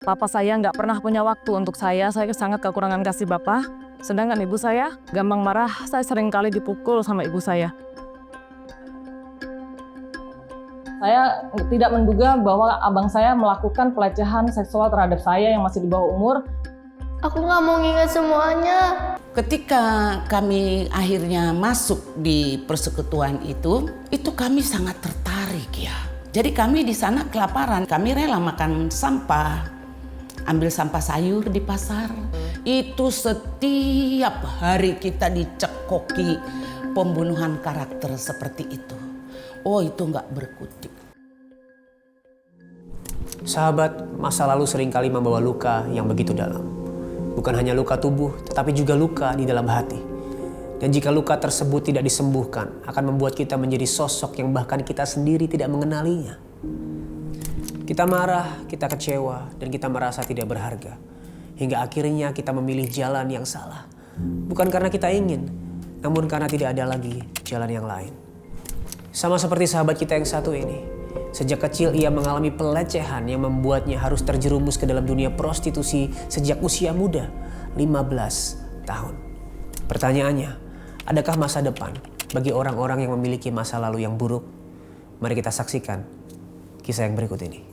Papa saya nggak pernah punya waktu untuk saya sangat kekurangan kasih Bapak. Sedangkan ibu saya gampang marah, saya sering kali dipukul sama ibu saya. Saya tidak menduga bahwa abang saya melakukan pelecehan seksual terhadap saya yang masih di bawah umur. Aku nggak mau nginget semuanya. Ketika kami akhirnya masuk di persekutuan itu kami sangat tertarik ya. Jadi kami di sana kelaparan, kami rela makan sampah, ambil sampah sayur di pasar. Itu setiap hari kita dicekoki pembunuhan karakter seperti itu. Oh, itu nggak berkutik. Sahabat, masa lalu seringkali membawa luka yang begitu dalam. Bukan hanya luka tubuh, tetapi juga luka di dalam hati. Dan jika luka tersebut tidak disembuhkan, akan membuat kita menjadi sosok yang bahkan kita sendiri tidak mengenalinya. Kita marah, kita kecewa, dan kita merasa tidak berharga. Hingga akhirnya kita memilih jalan yang salah. Bukan karena kita ingin, namun karena tidak ada lagi jalan yang lain. Sama seperti sahabat kita yang satu ini. Sejak kecil ia mengalami pelecehan yang membuatnya harus terjerumus ke dalam dunia prostitusi sejak usia muda, 15 tahun. Pertanyaannya, adakah masa depan bagi orang-orang yang memiliki masa lalu yang buruk? Mari kita saksikan kisah yang berikut ini.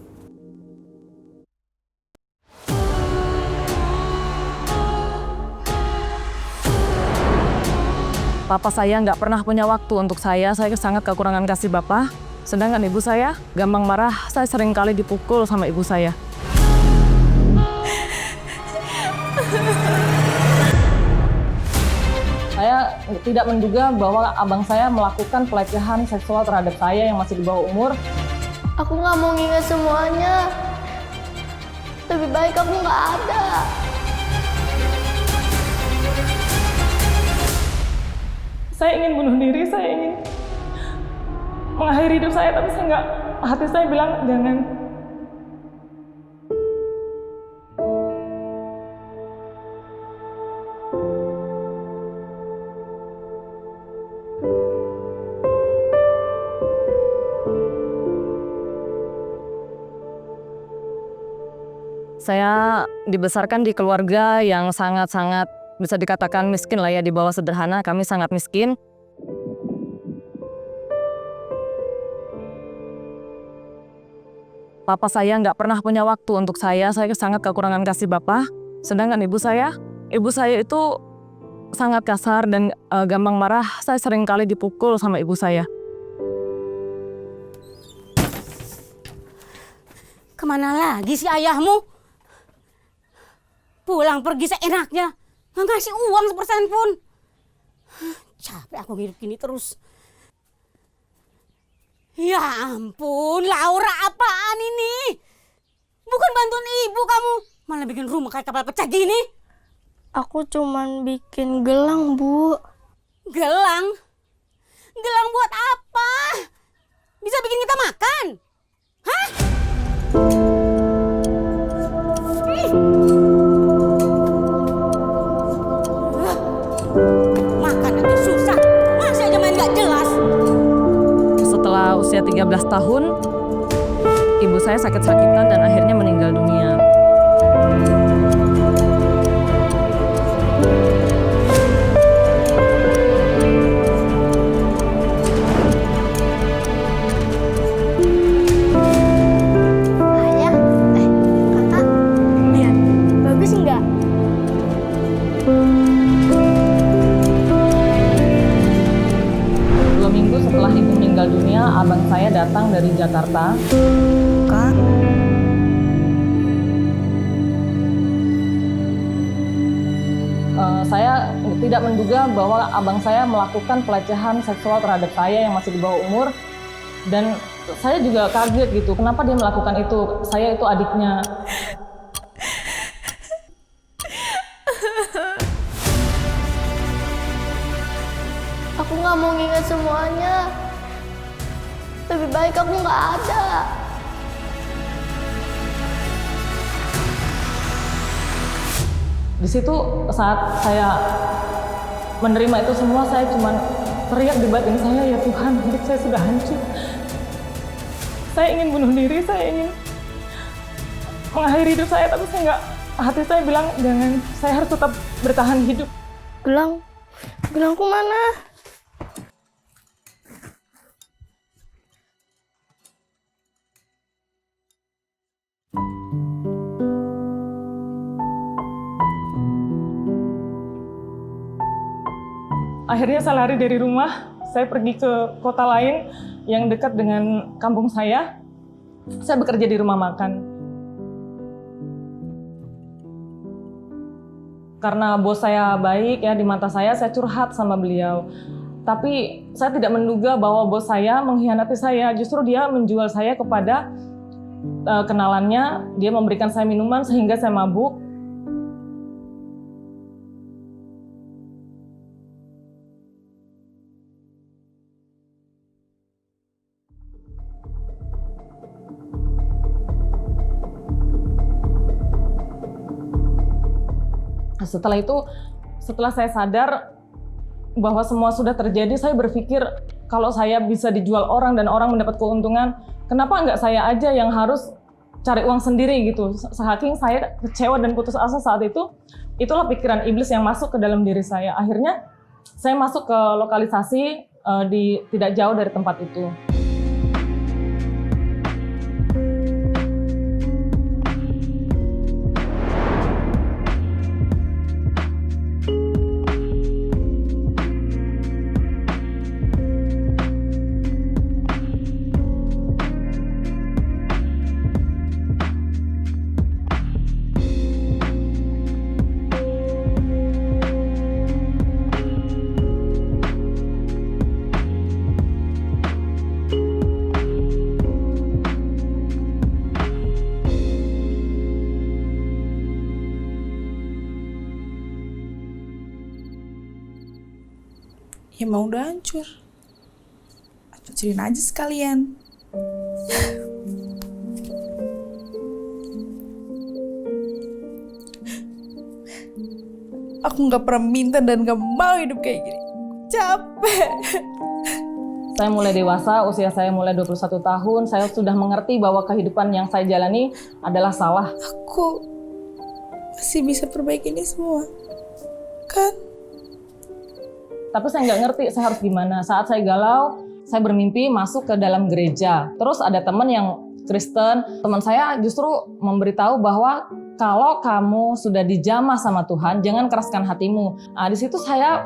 Papa saya nggak pernah punya waktu untuk saya sangat kekurangan kasih Bapak. Sedangkan ibu saya gampang marah, saya sering kali dipukul sama ibu saya. Saya tidak menduga bahwa abang saya melakukan pelecehan seksual terhadap saya yang masih di bawah umur. Aku nggak mau nginget semuanya. Lebih baik aku nggak ada. Saya ingin bunuh diri, saya ingin mengakhiri hidup saya, tapi saya nggak. Hati saya bilang jangan. Saya dibesarkan di keluarga yang sangat-sangat bisa dikatakan miskin lah ya, di bawah sederhana. Kami sangat miskin. Papa saya nggak pernah punya waktu untuk saya sangat kekurangan kasih Bapak. Sedangkan ibu saya itu sangat kasar dan gampang marah. Saya sering kali dipukul sama ibu saya. Kemana lagi si ayahmu? Pulang pergi seenaknya, nggak ngasih uang sepersen pun. Capek aku hidup gini terus. Ya ampun, Laura, apaan ini? Bukan bantuin ibu kamu, malah bikin rumah kayak kapal pecah gini. Aku cuman bikin gelang, Bu. Gelang? Gelang buat apa? Bisa bikin kita makan? Hah? Makan aja susah, masih aja main gak jelas. Setelah usia 13 tahun, ibu saya sakit-sakitan dan akhirnya meninggal dunia. Ayah, kakak, lihat, bagus nggak? Dua minggu setelah ibu meninggal dunia, abang saya datang dari Jakarta. Kak, Saya tidak menduga bahwa abang saya melakukan pelecehan seksual terhadap saya yang masih di bawah umur. Dan saya juga kaget gitu, kenapa dia melakukan itu? Saya itu adiknya. Aku nggak mau nginget semuanya. Lebih baik aku nggak ada. Di situ saat saya menerima itu semua, saya cuma teriak di batin saya, ya Tuhan, hidup saya sudah hancur. Saya ingin bunuh diri, saya ingin mengakhiri hidup saya, tapi saya nggak, hati saya bilang jangan, saya harus tetap bertahan hidup. Gelangku mana? Akhirnya saya lari dari rumah, saya pergi ke kota lain yang dekat dengan kampung saya. Saya bekerja di rumah makan. Karena bos saya baik ya di mata saya curhat sama beliau. Tapi saya tidak menduga bahwa bos saya mengkhianati saya. Justru dia menjual saya kepada kenalannya, dia memberikan saya minuman sehingga saya mabuk. Setelah itu, setelah saya sadar bahwa semua sudah terjadi, saya berpikir kalau saya bisa dijual orang dan orang mendapat keuntungan, kenapa nggak saya aja yang harus cari uang sendiri gitu. Saking saya kecewa dan putus asa saat itu, itulah pikiran iblis yang masuk ke dalam diri saya. Akhirnya saya masuk ke lokalisasi di tidak jauh dari tempat itu. Ya mau udah hancur. Hancurin aja sekalian. Aku gak pernah minta dan gak mau hidup kayak gini. Capek. Saya mulai dewasa, usia saya mulai 21 tahun, saya sudah mengerti bahwa kehidupan yang saya jalani adalah salah. Aku masih bisa perbaiki ini semua. Kan? Tapi saya nggak ngerti saya harus gimana. Saat saya galau, saya bermimpi masuk ke dalam gereja. Terus ada teman yang Kristen, teman saya justru memberitahu bahwa kalau kamu sudah dijamah sama Tuhan, jangan keraskan hatimu. Nah, di situ saya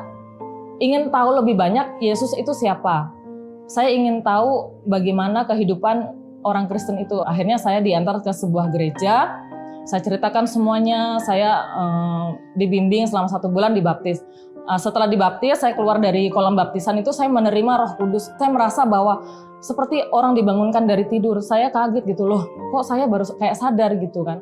ingin tahu lebih banyak Yesus itu siapa. Saya ingin tahu bagaimana kehidupan orang Kristen itu. Akhirnya saya diantar ke sebuah gereja. Saya ceritakan semuanya. Saya dibimbing selama 1 bulan dibaptis. Setelah dibaptis, saya keluar dari kolam baptisan itu, saya menerima Roh Kudus. Saya merasa bahwa seperti orang dibangunkan dari tidur. Saya kaget gitu loh, kok saya baru kayak sadar gitu kan.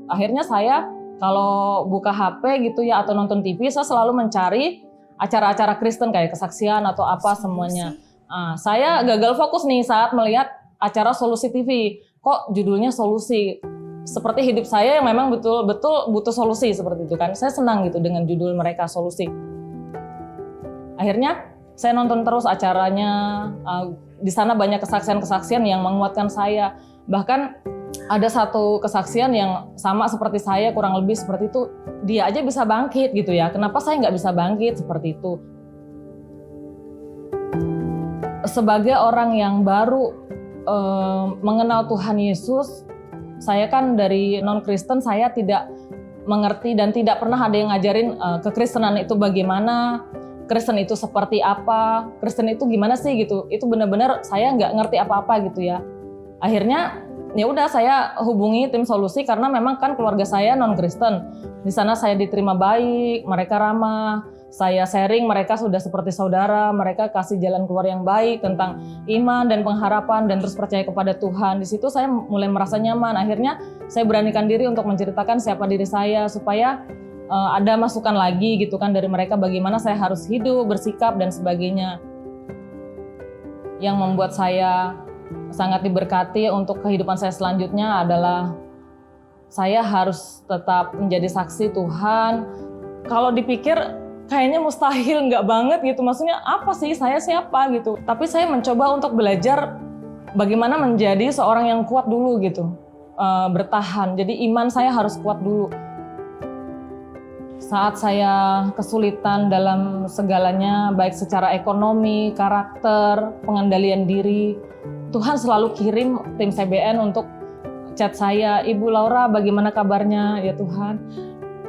Akhirnya saya kalau buka HP gitu ya atau nonton TV, saya selalu mencari acara-acara Kristen kayak kesaksian atau apa semuanya. Saya gagal fokus nih saat melihat acara Solusi TV. Kok judulnya Solusi? Seperti hidup saya yang memang betul-betul butuh solusi seperti itu kan. Saya senang gitu dengan judul mereka Solusi. Akhirnya saya nonton terus acaranya. Di sana banyak kesaksian-kesaksian yang menguatkan saya. Bahkan ada satu kesaksian yang sama seperti saya, kurang lebih seperti itu. Dia aja bisa bangkit gitu ya. Kenapa saya nggak bisa bangkit seperti itu? Sebagai orang yang baru mengenal Tuhan Yesus, saya kan dari non-Kristen, saya tidak mengerti dan tidak pernah ada yang ngajarin kekristenan itu bagaimana, Kristen itu seperti apa, Kristen itu gimana sih gitu. Itu benar-benar saya nggak ngerti apa-apa gitu ya. Akhirnya ya udah saya hubungi tim Solusi karena memang kan keluarga saya non-Kristen. Di sana saya diterima baik, mereka ramah. Saya sharing, mereka sudah seperti saudara, mereka kasih jalan keluar yang baik tentang iman dan pengharapan dan terus percaya kepada Tuhan. Di situ saya mulai merasa nyaman. Akhirnya saya beranikan diri untuk menceritakan siapa diri saya supaya ada masukan lagi gitu kan dari mereka bagaimana saya harus hidup, bersikap dan sebagainya. Yang membuat saya sangat diberkati untuk kehidupan saya selanjutnya adalah saya harus tetap menjadi saksi Tuhan. Kalau dipikir kayaknya mustahil, nggak banget gitu. Maksudnya apa sih, saya siapa gitu. Tapi saya mencoba untuk belajar bagaimana menjadi seorang yang kuat dulu gitu. bertahan. Jadi iman saya harus kuat dulu. Saat saya kesulitan dalam segalanya, baik secara ekonomi, karakter, pengendalian diri, Tuhan selalu kirim tim CBN untuk chat saya, "Ibu Laura, bagaimana kabarnya?" Ya Tuhan,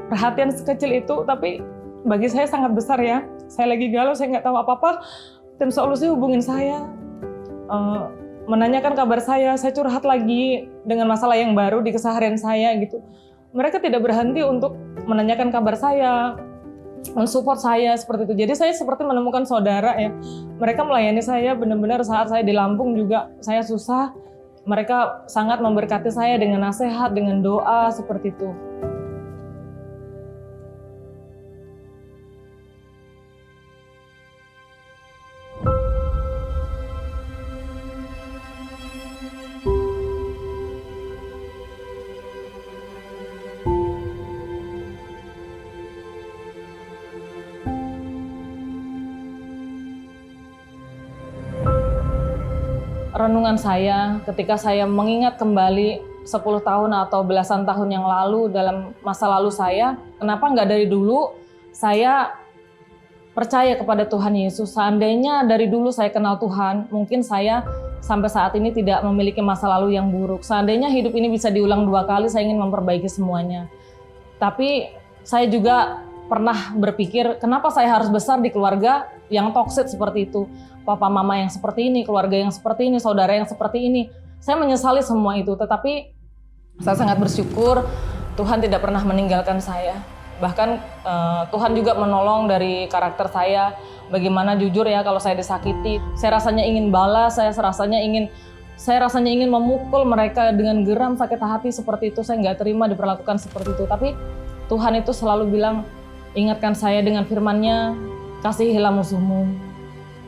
perhatian sekecil itu, tapi bagi saya sangat besar ya. Saya lagi galau, saya nggak tahu apa-apa, tim solusi hubungin saya, menanyakan kabar saya curhat lagi dengan masalah yang baru di keseharian saya gitu. Mereka tidak berhenti untuk menanyakan kabar saya, mensupport saya seperti itu. Jadi saya seperti menemukan saudara ya. Mereka melayani saya benar-benar saat saya di Lampung juga saya susah. Mereka sangat memberkati saya dengan nasihat, dengan doa seperti itu. Renungan saya ketika saya mengingat kembali 10 tahun atau belasan tahun yang lalu dalam masa lalu saya, kenapa nggak dari dulu saya percaya kepada Tuhan Yesus. Seandainya dari dulu saya kenal Tuhan, mungkin saya sampai saat ini tidak memiliki masa lalu yang buruk. Seandainya hidup ini bisa diulang 2 kali, saya ingin memperbaiki semuanya. Tapi saya juga pernah berpikir, kenapa saya harus besar di keluarga yang toksik seperti itu. Papa mama yang seperti ini, keluarga yang seperti ini, saudara yang seperti ini. Saya menyesali semua itu, tetapi saya sangat bersyukur Tuhan tidak pernah meninggalkan saya. Bahkan Tuhan juga menolong dari karakter saya. Bagaimana jujur ya kalau saya disakiti, saya rasanya ingin balas, saya rasanya ingin memukul mereka dengan geram, sakit hati seperti itu. Saya nggak terima diperlakukan seperti itu. Tapi Tuhan itu selalu bilang, ingatkan saya dengan firman-Nya, kasihilah musuhmu.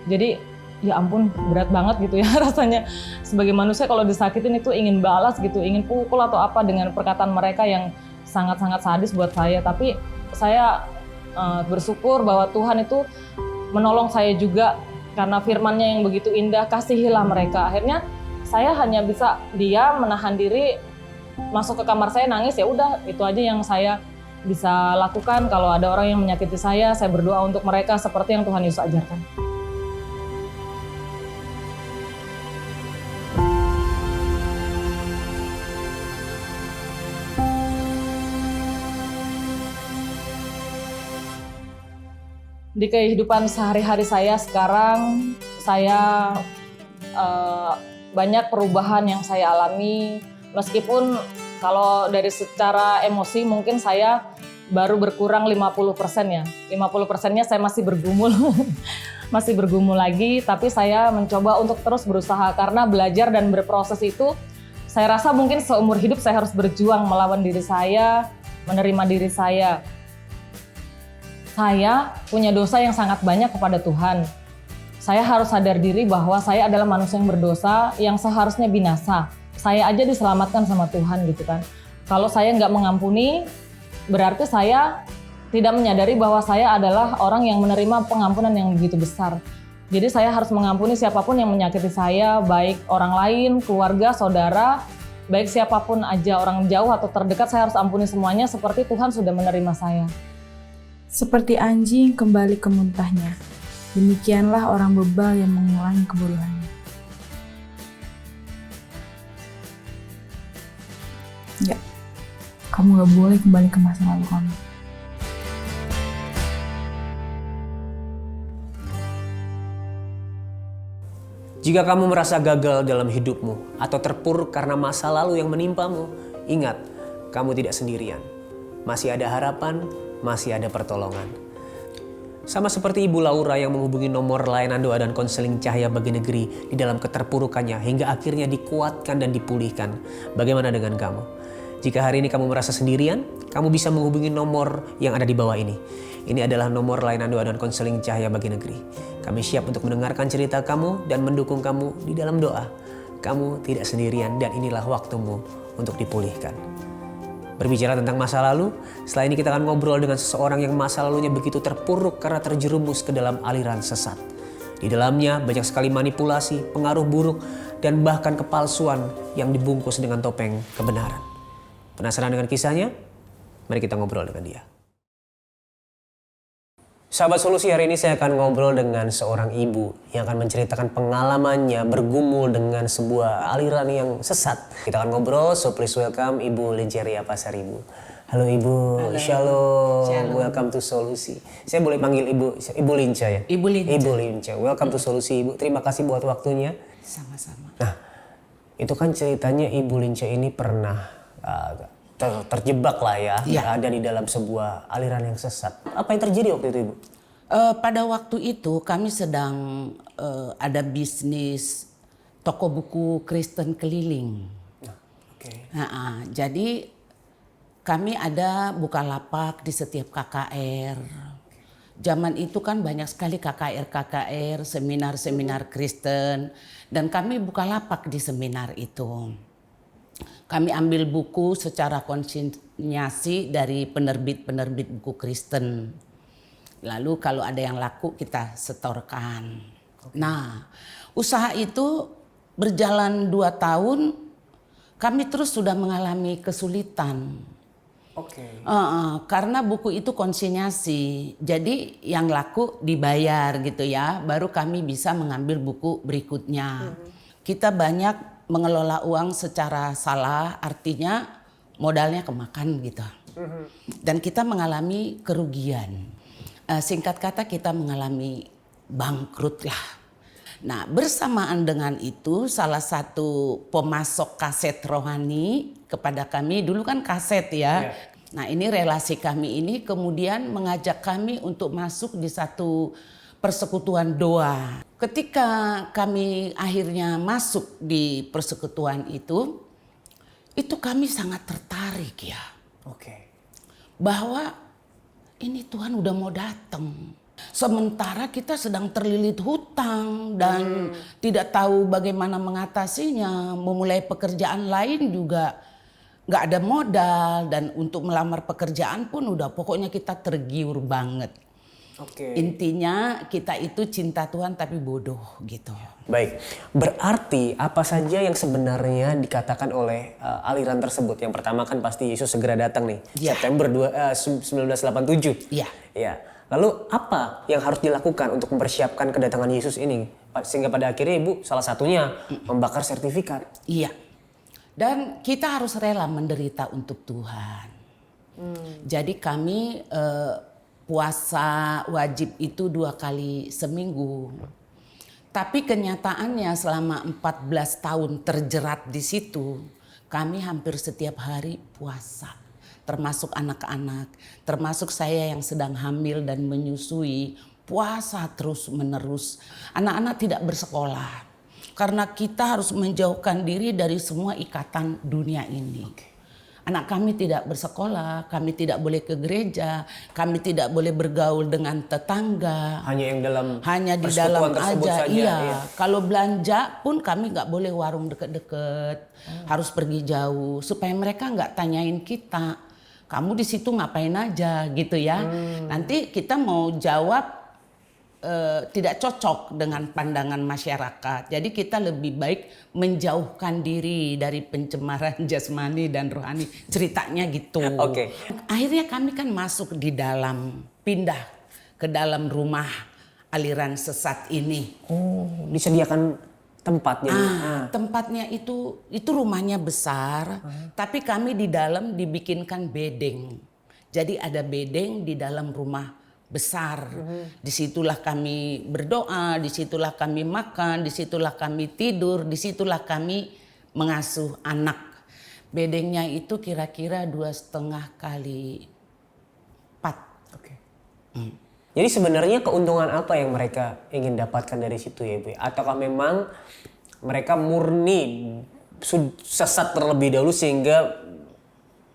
Jadi ya ampun, berat banget gitu ya rasanya. Sebagai manusia kalau disakitin itu ingin balas gitu, ingin pukul atau apa dengan perkataan mereka yang sangat-sangat sadis buat saya. Tapi saya bersyukur bahwa Tuhan itu menolong saya juga karena firman-Nya yang begitu indah, kasihilah mereka. Akhirnya saya hanya bisa diam, menahan diri, masuk ke kamar saya nangis, ya udah itu aja yang saya bisa lakukan. Kalau ada orang yang menyakiti saya berdoa untuk mereka seperti yang Tuhan Yesus ajarkan. Di kehidupan sehari-hari saya sekarang, saya banyak perubahan yang saya alami. Meskipun kalau dari secara emosi mungkin saya baru berkurang 50% ya. 50%-nya saya masih bergumul, masih bergumul lagi. Tapi saya mencoba untuk terus berusaha karena belajar dan berproses itu, saya rasa mungkin seumur hidup saya harus berjuang melawan diri saya, menerima diri saya. Saya punya dosa yang sangat banyak kepada Tuhan. Saya harus sadar diri bahwa saya adalah manusia yang berdosa, yang seharusnya binasa. Saya aja diselamatkan sama Tuhan gitu kan. Kalau saya nggak mengampuni, berarti saya tidak menyadari bahwa saya adalah orang yang menerima pengampunan yang begitu besar. Jadi saya harus mengampuni siapapun yang menyakiti saya, baik orang lain, keluarga, saudara, baik siapapun aja, orang jauh atau terdekat, saya harus ampuni semuanya seperti Tuhan sudah menerima saya. Seperti anjing kembali ke muntahnya, demikianlah orang bebal yang mengulangi kebodohannya. Ya, kamu gak boleh kembali ke masa lalu kamu. Jika kamu merasa gagal dalam hidupmu atau terpuruk karena masa lalu yang menimpamu, ingat, kamu tidak sendirian. Masih ada harapan, masih ada pertolongan. Sama seperti Ibu Laura yang menghubungi nomor layanan doa dan konseling Cahaya Bagi Negeri di dalam keterpurukannya hingga akhirnya dikuatkan dan dipulihkan. Bagaimana dengan kamu? Jika hari ini kamu merasa sendirian, kamu bisa menghubungi nomor yang ada di bawah ini. Ini adalah nomor layanan doa dan konseling Cahaya Bagi Negeri. Kami siap untuk mendengarkan cerita kamu dan mendukung kamu di dalam doa. Kamu tidak sendirian dan inilah waktumu untuk dipulihkan. Berbicara tentang masa lalu, setelah ini kita akan ngobrol dengan seseorang yang masa lalunya begitu terpuruk karena terjerumus ke dalam aliran sesat. Di dalamnya banyak sekali manipulasi, pengaruh buruk, dan bahkan kepalsuan yang dibungkus dengan topeng kebenaran. Penasaran dengan kisahnya? Mari kita ngobrol dengan dia. Sahabat Solusi, hari ini saya akan ngobrol dengan seorang ibu yang akan menceritakan pengalamannya bergumul dengan sebuah aliran yang sesat. Kita akan ngobrol, so please welcome Ibu Linceria Pasaribu. Halo Ibu, Halo. Shalom. Welcome to Solusi. Saya boleh panggil Ibu Linca ya? Ibu Linca. Ibu Linca, welcome to Solusi Ibu. Terima kasih buat waktunya. Sama-sama. Nah, itu kan ceritanya Ibu Linca ini pernah terjebak lah ya, ada di dalam sebuah aliran yang sesat. Apa yang terjadi waktu itu Ibu? Pada waktu itu kami sedang ada bisnis toko buku Kristen keliling. Oke. Jadi kami ada bukalapak di setiap KKR. Zaman itu kan banyak sekali KKR, seminar-seminar Kristen. Dan kami bukalapak di seminar itu. Kami ambil buku secara konsinyasi dari penerbit-penerbit buku Kristen. Lalu kalau ada yang laku kita setorkan. Nah, usaha itu berjalan 2 tahun, kami terus sudah mengalami kesulitan. Karena buku itu konsinyasi, jadi yang laku dibayar gitu ya, baru kami bisa mengambil buku berikutnya. Kita banyak mengelola uang secara salah, artinya modalnya kemakan gitu. Dan kita mengalami kerugian. Singkat kata kita mengalami bangkrut lah. Nah, bersamaan dengan itu salah satu pemasok kaset rohani kepada kami, dulu kan kaset ya. Nah, ini relasi kami ini kemudian mengajak kami untuk masuk di satu persekutuan doa. Ketika kami akhirnya masuk di persekutuan itu kami sangat tertarik ya. Bahwa ini Tuhan udah mau datang. Sementara kita sedang terlilit hutang dan tidak tahu bagaimana mengatasinya. Memulai pekerjaan lain juga gak ada modal. Dan untuk melamar pekerjaan pun udah pokoknya kita tergiur banget. Intinya kita itu cinta Tuhan tapi bodoh gitu. Baik, berarti apa saja yang sebenarnya dikatakan oleh aliran tersebut? Yang pertama kan pasti Yesus segera datang nih, September 1987. Iya. Ya. Lalu apa yang harus dilakukan untuk mempersiapkan kedatangan Yesus ini? Sehingga pada akhirnya Ibu salah satunya membakar sertifikat. Iya. Dan kita harus rela menderita untuk Tuhan. Jadi kami puasa wajib itu 2 kali seminggu. Tapi kenyataannya selama 14 tahun terjerat di situ, kami hampir setiap hari puasa. Termasuk anak-anak, termasuk saya yang sedang hamil dan menyusui, puasa terus menerus. Anak-anak tidak bersekolah. Karena kita harus menjauhkan diri dari semua ikatan dunia ini. Anak kami tidak bersekolah, kami tidak boleh ke gereja, kami tidak boleh bergaul dengan tetangga. Hanya di dalam aja. Iya. Kalau belanja pun kami nggak boleh warung deket-deket, harus pergi jauh supaya mereka nggak tanyain kita, kamu di situ ngapain aja gitu ya. Nanti kita mau jawab tidak cocok dengan pandangan masyarakat. Jadi kita lebih baik menjauhkan diri dari pencemaran jasmani dan rohani. Ceritanya gitu. Akhirnya kami kan masuk di dalam, pindah ke dalam rumah aliran sesat ini. Disediakan tempatnya. Tempatnya itu rumahnya besar, tapi kami di dalam dibikinkan bedeng. Jadi ada bedeng di dalam rumah besar. Disitulah kami berdoa, disitulah kami makan, disitulah kami tidur, disitulah kami mengasuh anak. Bedengnya itu kira-kira 2,5 kali 4. Jadi sebenarnya keuntungan apa yang mereka ingin dapatkan dari situ ya Ibu? Ataukah memang mereka murni sesat terlebih dahulu sehingga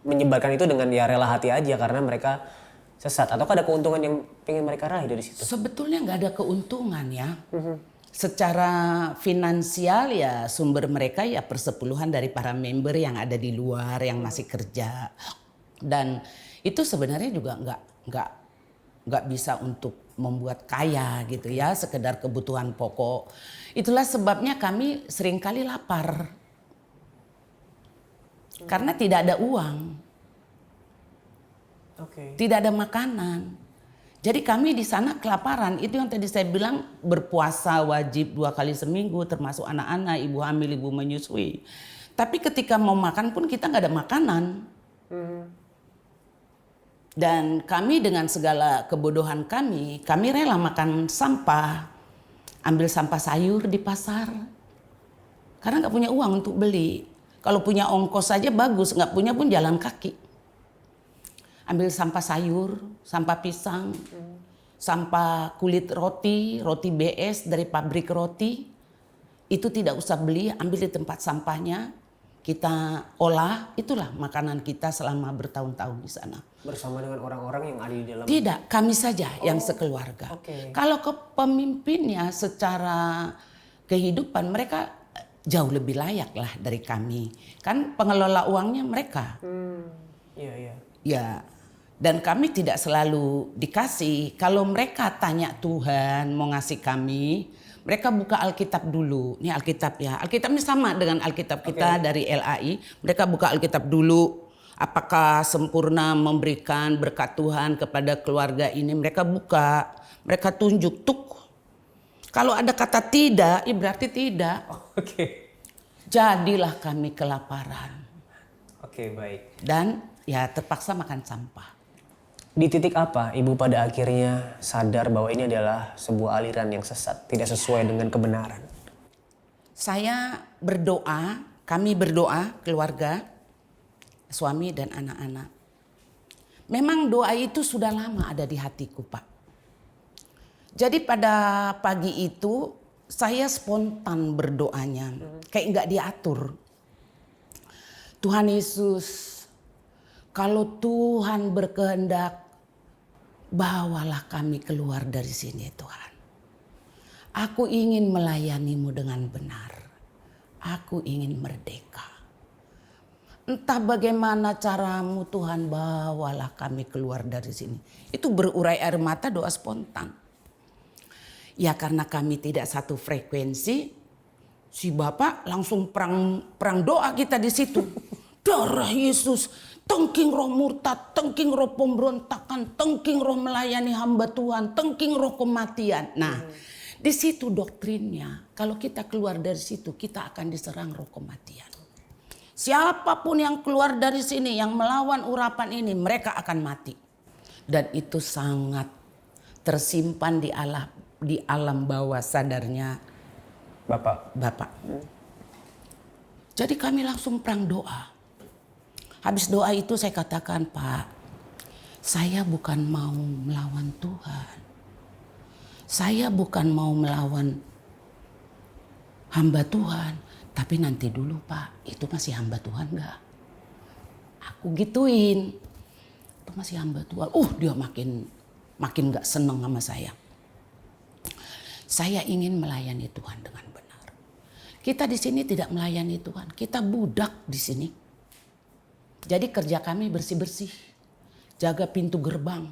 menyebarkan itu dengan ya rela hati aja karena mereka sesat, atau ada keuntungan yang pengen mereka raih dari situ? Sebetulnya nggak ada keuntungan ya. Secara finansial ya sumber mereka ya persepuluhan dari para member yang ada di luar yang masih kerja. Dan itu sebenarnya juga nggak bisa untuk membuat kaya gitu ya, sekedar kebutuhan pokok. Itulah sebabnya kami seringkali lapar. Karena tidak ada uang, tidak ada makanan. Jadi kami di sana kelaparan. Itu yang tadi saya bilang, berpuasa wajib 2 kali seminggu, termasuk anak-anak, ibu hamil, ibu menyusui. Tapi ketika mau makan pun kita nggak ada makanan. Dan kami dengan segala kebodohan kami rela makan sampah, ambil sampah sayur di pasar. Karena nggak punya uang untuk beli. Kalau punya ongkos saja bagus, nggak punya pun jalan kaki. Ambil sampah sayur, sampah pisang, sampah kulit roti, roti BS dari pabrik roti. Itu tidak usah beli, ambil di tempat sampahnya. Kita olah, itulah makanan kita selama bertahun-tahun di sana. Bersama dengan orang-orang yang ada di dalam? Tidak, kami saja yang sekeluarga. Kalau ke pemimpinnya secara kehidupan mereka jauh lebih layak lah dari kami. Kan pengelola uangnya mereka. Iya. Ya, dan kami tidak selalu dikasih. Kalau mereka tanya Tuhan mau ngasih kami, mereka buka Alkitab dulu. Ini Alkitab ya. Alkitab ini sama dengan Alkitab kita dari LAI. Mereka buka Alkitab dulu. Apakah sempurna memberikan berkat Tuhan kepada keluarga ini? Mereka buka. Mereka tunjuk. Kalau ada kata tidak, ya berarti tidak. Jadilah kami kelaparan. Baik. Dan ya terpaksa makan sampah. Di titik apa ibu pada akhirnya sadar bahwa ini adalah sebuah aliran yang sesat, tidak sesuai dengan kebenaran? Saya berdoa, kami berdoa keluarga, suami dan anak-anak. Memang doa itu sudah lama ada di hatiku, Pak. Jadi pada pagi itu saya spontan berdoanya, kayak nggak diatur. Tuhan Yesus, kalau Tuhan berkehendak, bawalah kami keluar dari sini Tuhan. Aku ingin melayanimu dengan benar. Aku ingin merdeka. Entah bagaimana caramu Tuhan, bawalah kami keluar dari sini. Itu berurai air mata, doa spontan. Ya karena kami tidak satu frekuensi, si Bapak langsung perang doa kita di situ. Darah Yesus, tengking roh murtad, tengking roh pemberontakan, tengking roh melayani hamba Tuhan, tengking roh kematian. Nah, di situ doktrinnya, kalau kita keluar dari situ, kita akan diserang roh kematian. Siapapun yang keluar dari sini, yang melawan urapan ini, mereka akan mati. Dan itu sangat tersimpan di alam bawah sadarnya Bapak. Jadi kami langsung perang doa. Habis doa itu saya katakan, Pak, saya bukan mau melawan Tuhan. Saya bukan mau melawan hamba Tuhan. Tapi nanti dulu Pak, itu masih hamba Tuhan gak? Aku gituin. Itu masih hamba Tuhan. Dia makin gak seneng sama saya. Saya ingin melayani Tuhan dengan benar. Kita di sini tidak melayani Tuhan. Kita budak di sini. Jadi kerja kami bersih-bersih. Jaga pintu gerbang.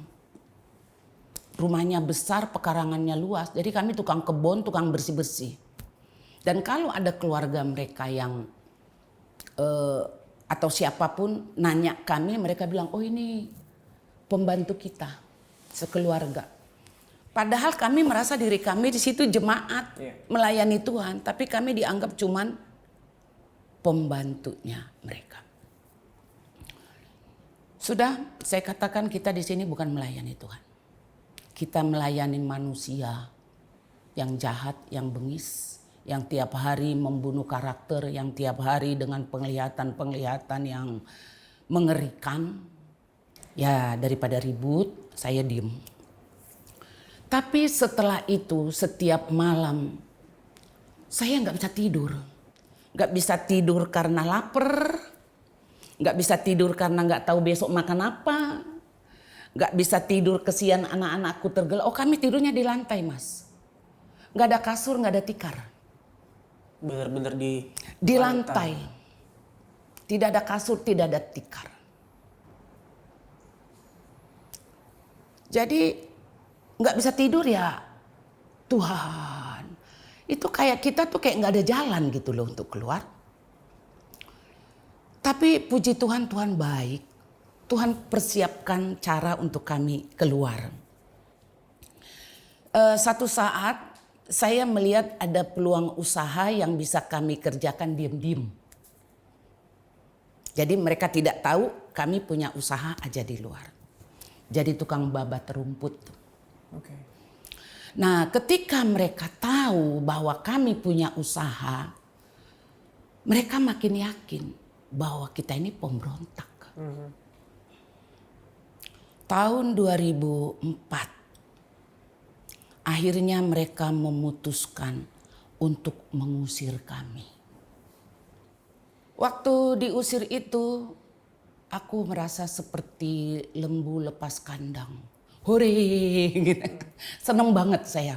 Rumahnya besar, pekarangannya luas. Jadi kami tukang kebun, tukang bersih-bersih. Dan kalau ada keluarga mereka yang atau siapapun nanya kami, mereka bilang, oh ini pembantu kita sekeluarga. Padahal kami merasa diri kami di situ jemaat melayani Tuhan, tapi kami dianggap cuman pembantunya mereka. Sudah, saya katakan kita di sini bukan melayani Tuhan. Kita melayani manusia yang jahat, yang bengis, yang tiap hari membunuh karakter, yang tiap hari dengan penglihatan-penglihatan yang mengerikan. Ya, daripada ribut, saya diem. Tapi setelah itu setiap malam saya nggak bisa tidur. Nggak bisa tidur karena lapar. Nggak bisa tidur karena nggak tahu besok makan apa. Nggak bisa tidur kesian anak-anakku tergelap. Oh kami tidurnya di lantai Mas. Nggak ada kasur, nggak ada tikar. Benar-benar di lantai. Tidak ada kasur, tidak ada tikar. Jadi nggak bisa tidur ya Tuhan. Itu kayak kita tuh kayak nggak ada jalan gitu loh untuk keluar. Tapi puji Tuhan, Tuhan baik. Tuhan persiapkan cara untuk kami keluar. Satu saat saya melihat ada peluang usaha yang bisa kami kerjakan diam-diam. Jadi mereka tidak tahu kami punya usaha aja di luar. Jadi tukang babat rumput. Nah, ketika mereka tahu bahwa kami punya usaha, mereka makin yakin bahwa kita ini pemberontak. Tahun 2004, akhirnya mereka memutuskan untuk mengusir kami. Waktu diusir itu, aku merasa seperti lembu lepas kandang. Hore, gitu. Seneng banget saya.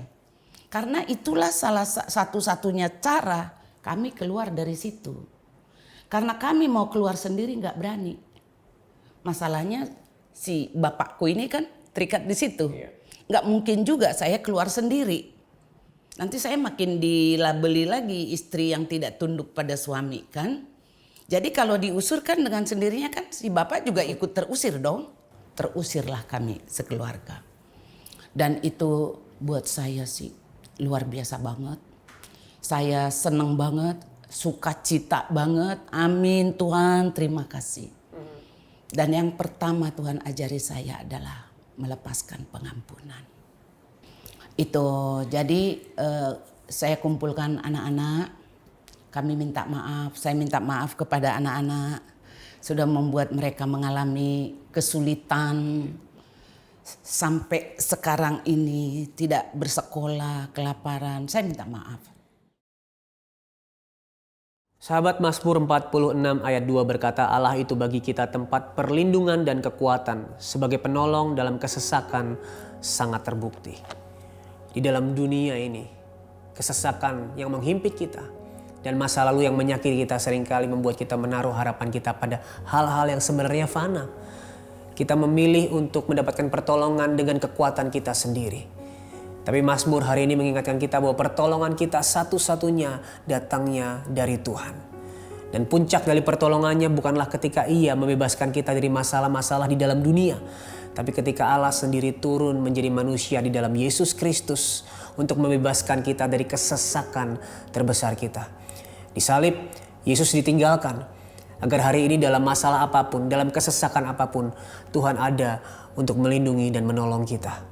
Karena itulah salah satu-satunya cara kami keluar dari situ. Karena kami mau keluar sendiri nggak berani. Masalahnya si bapakku ini kan terikat di situ. Nggak mungkin juga saya keluar sendiri. Nanti saya makin dilabeli lagi istri yang tidak tunduk pada suami kan. Jadi kalau diusir kan dengan sendirinya kan si bapak juga ikut terusir dong. Terusirlah kami sekeluarga. Dan itu buat saya sih luar biasa banget. Saya senang banget, sukacita banget. Amin Tuhan, terima kasih. Dan yang pertama Tuhan ajari saya adalah melepaskan pengampunan. Itu jadi saya kumpulkan anak-anak. Kami minta maaf, saya minta maaf kepada anak-anak sudah membuat mereka mengalami kesulitan sampai sekarang ini tidak bersekolah, kelaparan. Saya minta maaf. Sahabat Mazmur 46 ayat 2 berkata, Allah itu bagi kita tempat perlindungan dan kekuatan sebagai penolong dalam kesesakan sangat terbukti. Di dalam dunia ini, kesesakan yang menghimpit kita dan masa lalu yang menyakiti kita seringkali membuat kita menaruh harapan kita pada hal-hal yang sebenarnya fana. Kita memilih untuk mendapatkan pertolongan dengan kekuatan kita sendiri. Tapi Mazmur hari ini mengingatkan kita bahwa pertolongan kita satu-satunya datangnya dari Tuhan. Dan puncak dari pertolongannya bukanlah ketika Ia membebaskan kita dari masalah-masalah di dalam dunia. Tapi ketika Allah sendiri turun menjadi manusia di dalam Yesus Kristus untuk membebaskan kita dari kesesakan terbesar kita. Di salib, Yesus ditinggalkan agar hari ini dalam masalah apapun, dalam kesesakan apapun, Tuhan ada untuk melindungi dan menolong kita.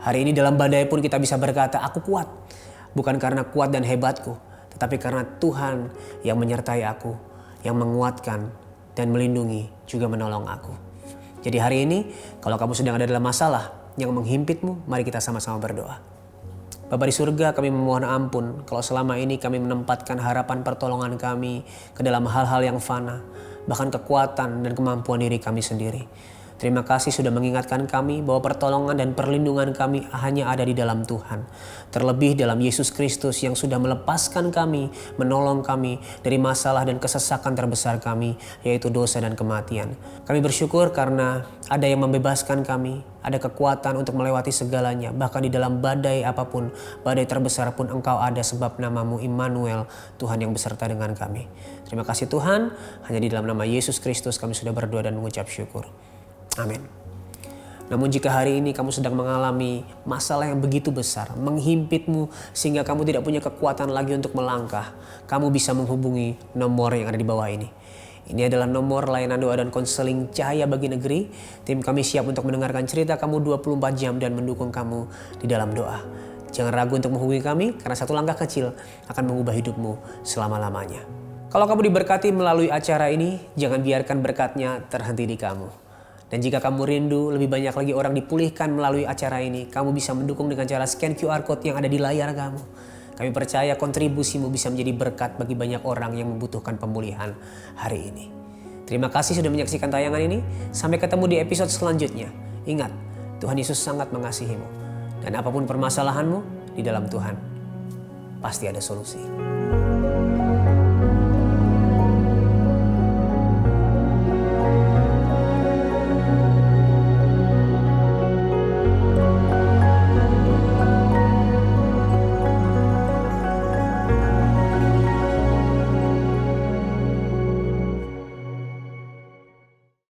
Hari ini dalam badai pun kita bisa berkata, aku kuat. Bukan karena kuat dan hebatku, tetapi karena Tuhan yang menyertai aku, yang menguatkan dan melindungi juga menolong aku. Jadi hari ini, kalau kamu sedang ada dalam masalah yang menghimpitmu, mari kita sama-sama berdoa. Bapa di surga, kami memohon ampun kalau selama ini kami menempatkan harapan pertolongan kami ke dalam hal-hal yang fana, bahkan kekuatan dan kemampuan diri kami sendiri. Terima kasih sudah mengingatkan kami bahwa pertolongan dan perlindungan kami hanya ada di dalam Tuhan. Terlebih dalam Yesus Kristus yang sudah melepaskan kami, menolong kami dari masalah dan kesesakan terbesar kami, yaitu dosa dan kematian. Kami bersyukur karena ada yang membebaskan kami, ada kekuatan untuk melewati segalanya. Bahkan di dalam badai apapun, badai terbesar pun Engkau ada sebab namamu Immanuel, Tuhan yang beserta dengan kami. Terima kasih Tuhan, hanya di dalam nama Yesus Kristus kami sudah berdoa dan mengucap syukur. Amin. Namun jika hari ini kamu sedang mengalami masalah yang begitu besar, menghimpitmu sehingga kamu tidak punya kekuatan lagi untuk melangkah, kamu bisa menghubungi nomor yang ada di bawah ini. Ini adalah nomor layanan doa dan konseling Cahaya Bagi Negeri. Tim kami siap untuk mendengarkan cerita kamu 24 jam dan mendukung kamu di dalam doa. Jangan ragu untuk menghubungi kami karena satu langkah kecil akan mengubah hidupmu selama-lamanya. Kalau kamu diberkati melalui acara ini, jangan biarkan berkatnya terhenti di kamu. Dan jika kamu rindu lebih banyak lagi orang dipulihkan melalui acara ini, kamu bisa mendukung dengan cara scan QR Code yang ada di layar kamu. Kami percaya kontribusimu bisa menjadi berkat bagi banyak orang yang membutuhkan pemulihan hari ini. Terima kasih sudah menyaksikan tayangan ini. Sampai ketemu di episode selanjutnya. Ingat, Tuhan Yesus sangat mengasihimu. Dan apapun permasalahanmu, di dalam Tuhan pasti ada solusi.